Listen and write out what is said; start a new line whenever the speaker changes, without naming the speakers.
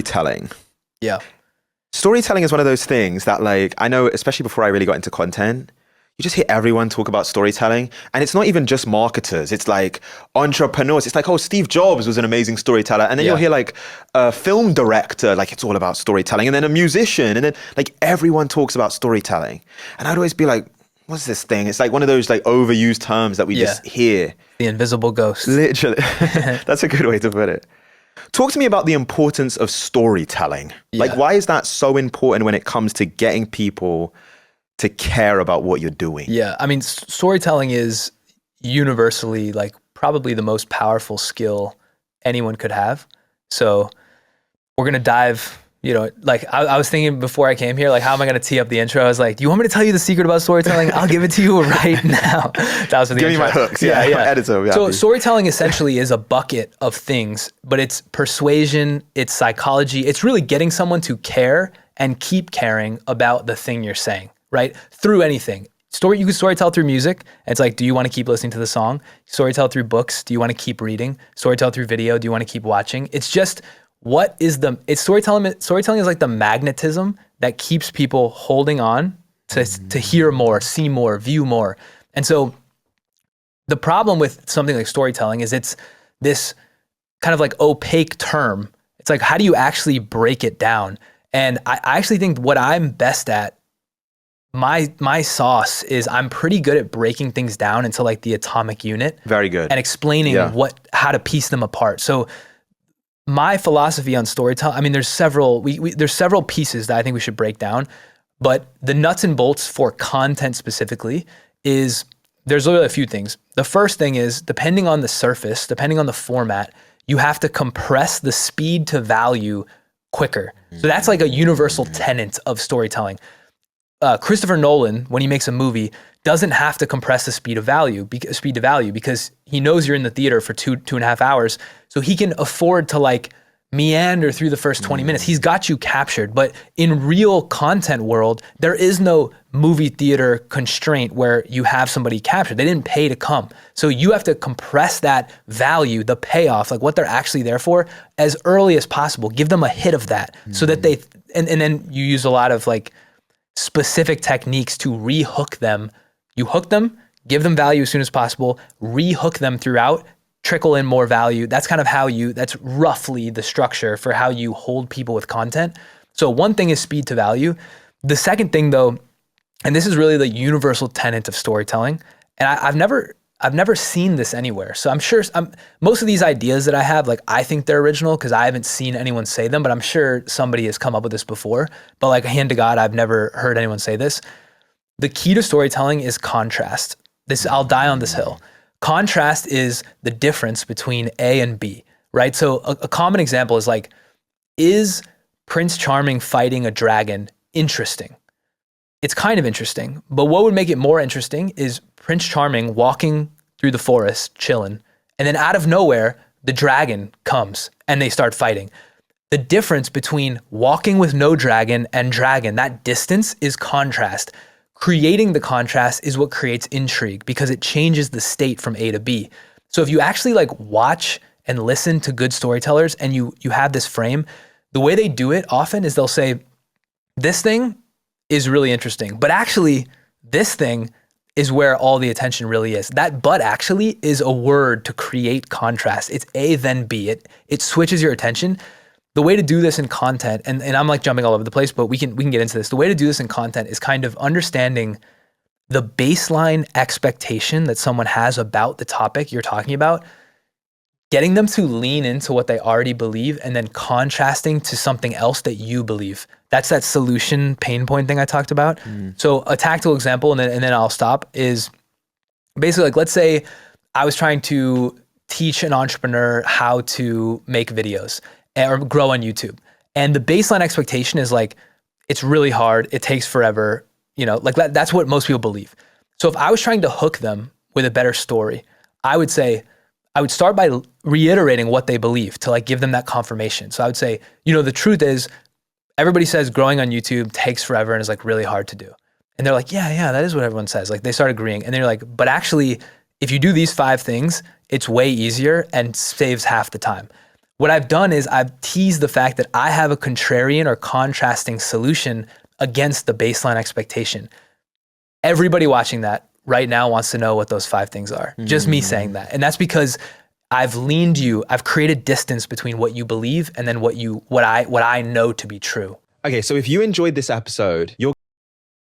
storytelling.
Yeah.
Storytelling is one of those things that, like, I know, especially before I really got into content, you just hear everyone talk about storytelling. And it's not even just marketers. It's like entrepreneurs. It's like, oh, Steve Jobs was an amazing storyteller. And then you'll hear like a film director, like it's all about storytelling. And then a musician. And then like everyone talks about storytelling. And I'd always be like, what's this thing? It's like one of those like overused terms that we just hear.
The invisible ghost.
Literally. That's a good way to put it. Talk to me about the importance of storytelling. Like, why is that so important when it comes to getting people to care about what you're doing?
Yeah, I mean, storytelling is universally like probably the most powerful skill anyone could have. So we're going to dive, you know, like I was thinking before I came here, like, how am I going to tee up the intro? I was like, do you want me to tell you the secret about storytelling? I'll give it to you right now. That was for the
Give
intro.
me my hooks. Yeah. Editor.
So storytelling essentially is a bucket of things, but it's persuasion, it's psychology. It's really getting someone to care and keep caring about the thing you're saying, right? Through anything. You can storytell through music. It's like, do you want to keep listening to the song? Storytell through books. Do you want to keep reading? Storytell through video. Do you want to keep watching? It's just, storytelling is like the magnetism that keeps people holding on to hear more, see more, view more. And so the problem with something like storytelling is it's this kind of like opaque term. It's like, how do you actually break it down? And I actually think what I'm best at, my sauce is I'm pretty good at breaking things down into like the atomic unit.
Very good.
And explaining how to piece them apart. So my philosophy on storytelling, I mean, there's several pieces that I think we should break down, but the nuts and bolts for content specifically is there's literally a few things. The first thing is, depending on the surface, depending on the format, you have to compress the speed to value quicker. So that's like a universal tenet of storytelling. Christopher Nolan, when he makes a movie, doesn't have to compress the speed to value because he knows you're in the theater for 2.5 hours. So he can afford to like meander through the first 20 minutes. He's got you captured. But in real content world, there is no movie theater constraint where you have somebody captured. They didn't pay to come. So you have to compress that value, the payoff, like what they're actually there for, as early as possible. Give them a hit of that so that they, and then you use a lot of like specific techniques to re-hook them. You hook them, give them value as soon as possible, re-hook them throughout, trickle in more value. That's kind of that's roughly the structure for how you hold people with content. So one thing is speed to value. The second thing though, and this is really the universal tenet of storytelling, and I've never seen this anywhere. So I'm sure most of these ideas that I have, like I think they're original because I haven't seen anyone say them, but I'm sure somebody has come up with this before. But like, hand to God, I've never heard anyone say this. The key to storytelling is contrast. I'll die on this hill. Contrast is the difference between A and B, right? So a common example is like, is Prince Charming fighting a dragon interesting? It's kind of interesting, but what would make it more interesting is Prince Charming walking through the forest, chilling, and then out of nowhere, the dragon comes and they start fighting. The difference between walking with no dragon and dragon, that distance is contrast. Creating the contrast is what creates intrigue because it changes the state from A to B. So if you actually like watch and listen to good storytellers and you have this frame, the way they do it often is they'll say, this thing is really interesting, but actually this thing is where all the attention really is. That but actually is a word to create contrast. It's A then B. It switches your attention. The way to do this in content, and I'm like jumping all over the place, but we can get into this. The way to do this in content is kind of understanding the baseline expectation that someone has about the topic you're talking about, getting them to lean into what they already believe, and then contrasting to something else that you believe. That's that solution pain point thing I talked about. So a tactical example, and then I'll stop, is basically like, let's say I was trying to teach an entrepreneur how to make videos or grow on YouTube. And the baseline expectation is like, it's really hard, it takes forever, like that's what most people believe. So if I was trying to hook them with a better story, I would start by reiterating what they believe to like give them that confirmation. So I would say, the truth is, everybody says growing on YouTube takes forever and is like really hard to do. And they're like, yeah, that is what everyone says. Like they start agreeing. And then you're like, but actually, if you do these 5 things, it's way easier and saves half the time. What I've done is I've teased the fact that I have a contrarian or contrasting solution against the baseline expectation. Everybody watching that right now wants to know what those 5 things are. Just me saying that. And that's because I've created distance between what you believe and then what I know to be true.
Okay, so if you enjoyed this episode, you're